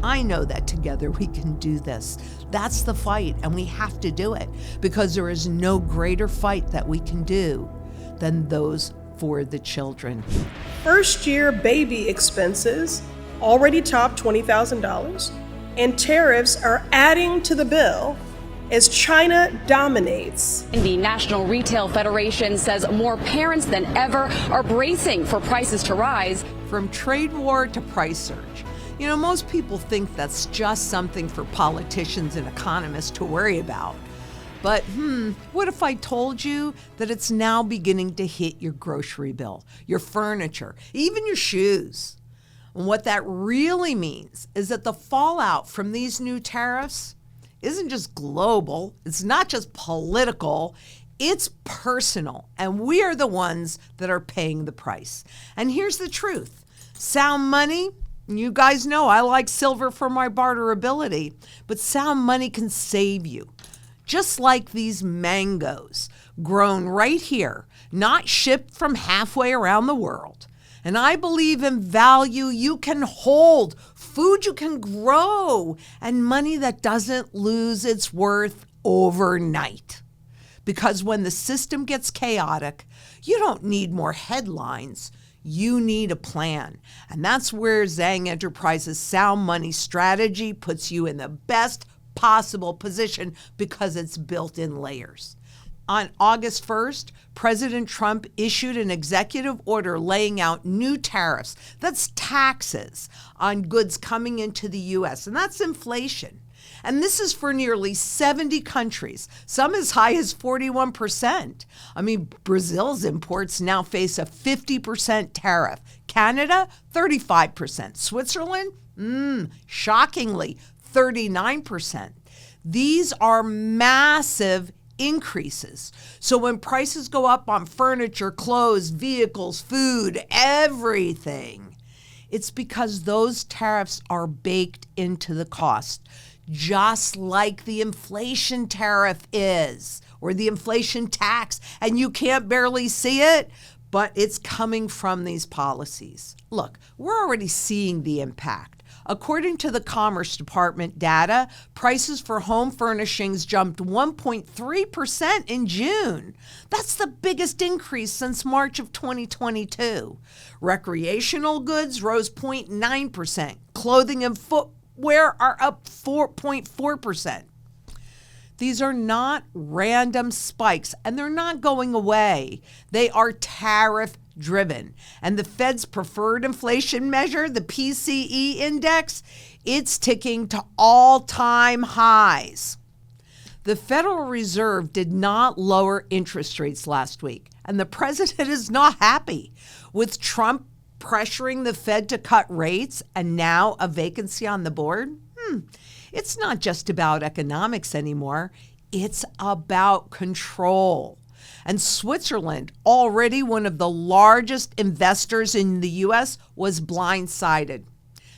I know that together we can do this. That's the fight, and we have to do it because there is no greater fight that we can do than those for the children. First-year baby expenses already topped $20,000, and tariffs are adding to the bill as China dominates. The National Retail Federation says more parents than ever are bracing for prices to rise. From trade war to price surge. You know, most people think that's just something for politicians and economists to worry about. But what if I told you that it's now beginning to hit your grocery bill, your furniture, even your shoes? And what that really means is that the fallout from these new tariffs isn't just global, it's not just political, it's personal, and we are the ones that are paying the price. And here's the truth. Sound money, you guys know I like silver for my barterability, but sound money can save you. Just like these mangoes, grown right here, not shipped from halfway around the world. And I believe in value you can hold, food you can grow, and money that doesn't lose its worth overnight. Because when the system gets chaotic, you don't need more headlines. You need a plan. And that's where Zang Enterprises' sound money strategy puts you in the best possible position because it's built in layers. On August 1st, President Trump issued an executive order laying out new tariffs. That's taxes on goods coming into the U.S., and that's inflation. And this is for nearly 70 countries, some as high as 41%. I mean, Brazil's imports now face a 50% tariff. Canada, 35%. Switzerland, shockingly, 39%. These are massive increases. So when prices go up on furniture, clothes, vehicles, food, everything, it's because those tariffs are baked into the cost, just like the inflation tariff is, or the inflation tax, and you can't barely see it, but it's coming from these policies. Look, we're already seeing the impact. According to the Commerce Department data, prices for home furnishings jumped 1.3% in June. That's the biggest increase since March of 2022. Recreational goods rose 0.9%. Clothing and footwear are up 4.4%. These are not random spikes, and they're not going away. They are tariff-driven. And the Fed's preferred inflation measure, the PCE index, it's ticking to all-time highs. The Federal Reserve did not lower interest rates last week, and the president is not happy. With Trump pressuring the Fed to cut rates and now a vacancy on the board, it's not just about economics anymore. It's about control. And Switzerland, already one of the largest investors in the U.S., was blindsided.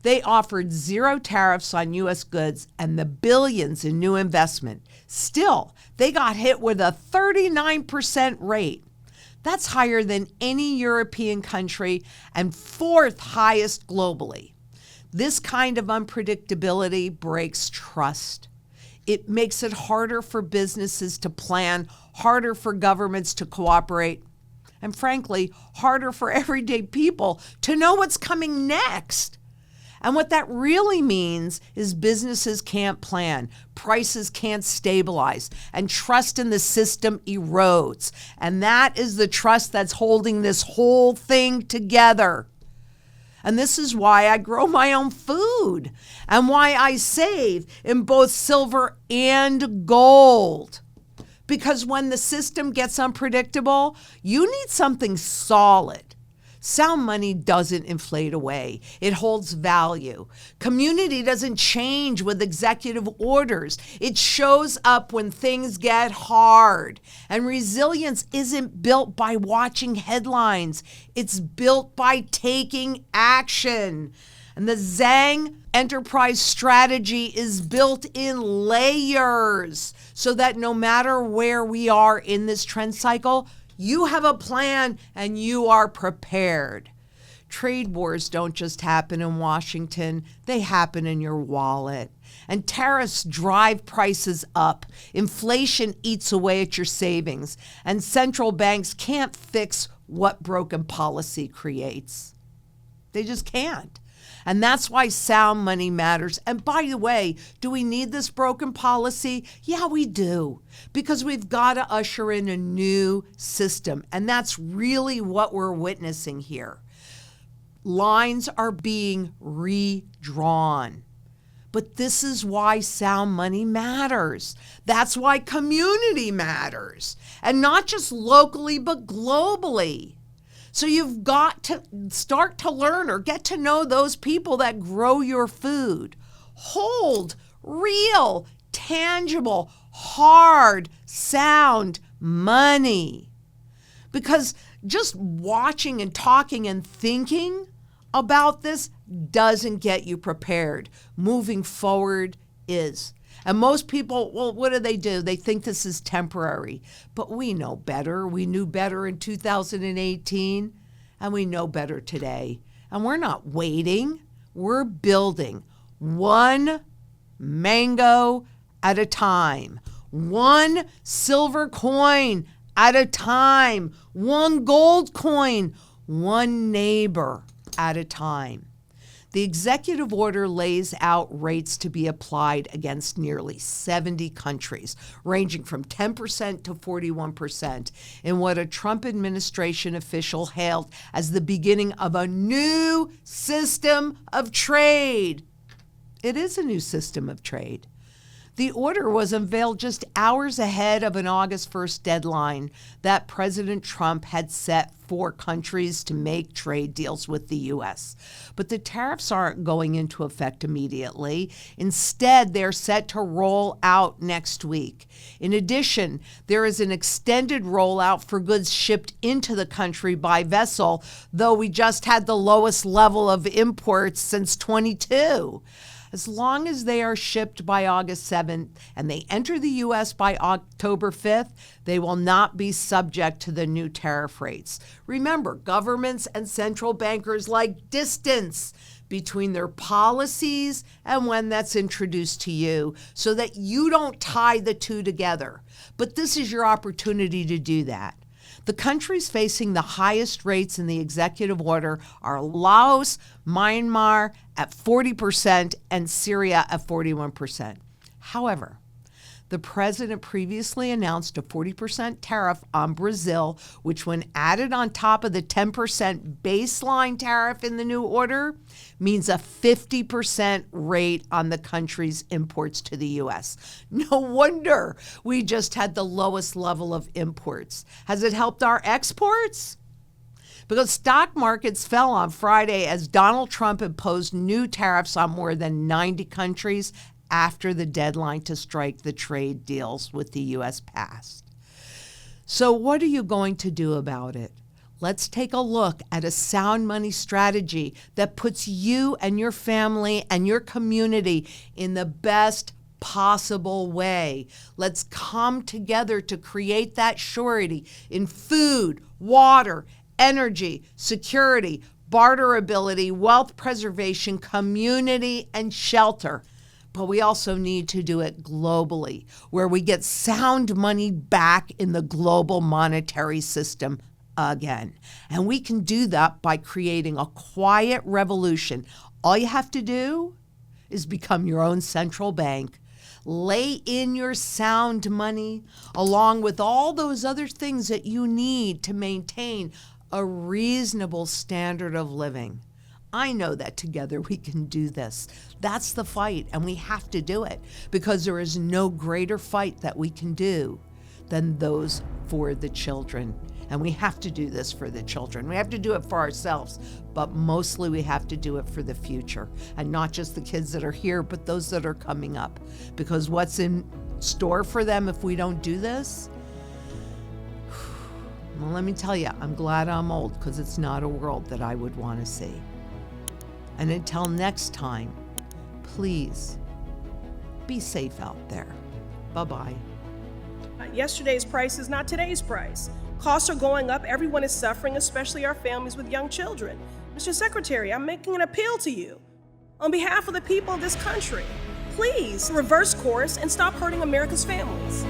They offered zero tariffs on U.S. goods and the billions in new investment. Still, they got hit with a 39% rate. That's higher than any European country and fourth highest globally. This kind of unpredictability breaks trust. It makes it harder for businesses to plan, harder for governments to cooperate, and frankly, harder for everyday people to know what's coming next. And what that really means is businesses can't plan, prices can't stabilize, and trust in the system erodes. And that is the trust that's holding this whole thing together. And this is why I grow my own food and why I save in both silver and gold. Because when the system gets unpredictable, you need something solid. Sound money doesn't inflate away. It holds value. Community doesn't change with executive orders. It shows up when things get hard. And resilience isn't built by watching headlines. It's built by taking action. And the Zang enterprise strategy is built in layers so that no matter where we are in this trend cycle, you have a plan and you are prepared. Trade wars don't just happen in Washington, they happen in your wallet. And tariffs drive prices up. Inflation eats away at your savings. And central banks can't fix what broken policy creates. They just can't. And that's why sound money matters. And by the way, do we need this broken policy? Yeah, we do. Because we've got to usher in a new system. And that's really what we're witnessing here. Lines are being redrawn. But this is why sound money matters. That's why community matters. And not just locally, but globally. So you've got to start to learn or get to know those people that grow your food. Hold real, tangible, hard, sound money. Because just watching and talking and thinking about this doesn't get you prepared. Moving forward is. And most people, well, what do? They think this is temporary. But we know better. We knew better in 2018, and we know better today. And we're not waiting. We're building one mango at a time, one silver coin at a time, one gold coin, one neighbor at a time. The executive order lays out rates to be applied against nearly 70 countries, ranging from 10% to 41%, in what a Trump administration official hailed as the beginning of a new system of trade. It is a new system of trade. The order was unveiled just hours ahead of an August 1st deadline that President Trump had set for countries to make trade deals with the U.S. But the tariffs aren't going into effect immediately. Instead, they're set to roll out next week. In addition, there is an extended rollout for goods shipped into the country by vessel, though we just had the lowest level of imports since 22. As long as they are shipped by August 7th and they enter the U.S. by October 5th, they will not be subject to the new tariff rates. Remember, governments and central bankers like distance between their policies and when that's introduced to you so that you don't tie the two together. But this is your opportunity to do that. The countries facing the highest rates in the executive order are Laos, Myanmar at 40%, and Syria at 41%. However, the president previously announced a 40% tariff on Brazil, which when added on top of the 10% baseline tariff in the new order, means a 50% rate on the country's imports to the U.S. No wonder we just had the lowest level of imports. Has it helped our exports? Because stock markets fell on Friday as Donald Trump imposed new tariffs on more than 90 countries after the deadline to strike the trade deals with the U.S. passed. So what are you going to do about it? Let's take a look at a sound money strategy that puts you and your family and your community in the best possible way. Let's come together to create that surety in food, water, energy, security, barterability, wealth preservation, community, and shelter. But we also need to do it globally, where we get sound money back in the global monetary system again. And we can do that by creating a quiet revolution. All you have to do is become your own central bank. Lay in your sound money along with all those other things that you need to maintain a reasonable standard of living. I know that together we can do this. That's the fight, and we have to do it because there is no greater fight that we can do than those for the children. And we have to do this for the children. We have to do it for ourselves, but mostly we have to do it for the future. And not just the kids that are here, but those that are coming up. Because what's in store for them if we don't do this? Well, let me tell you, I'm glad I'm old because it's not a world that I would want to see. And until next time, please be safe out there. Bye-bye. Yesterday's price is not today's price. Costs are going up. Everyone is suffering, especially our families with young children. Mr. Secretary, I'm making an appeal to you. On behalf of the people of this country, please reverse course and stop hurting America's families.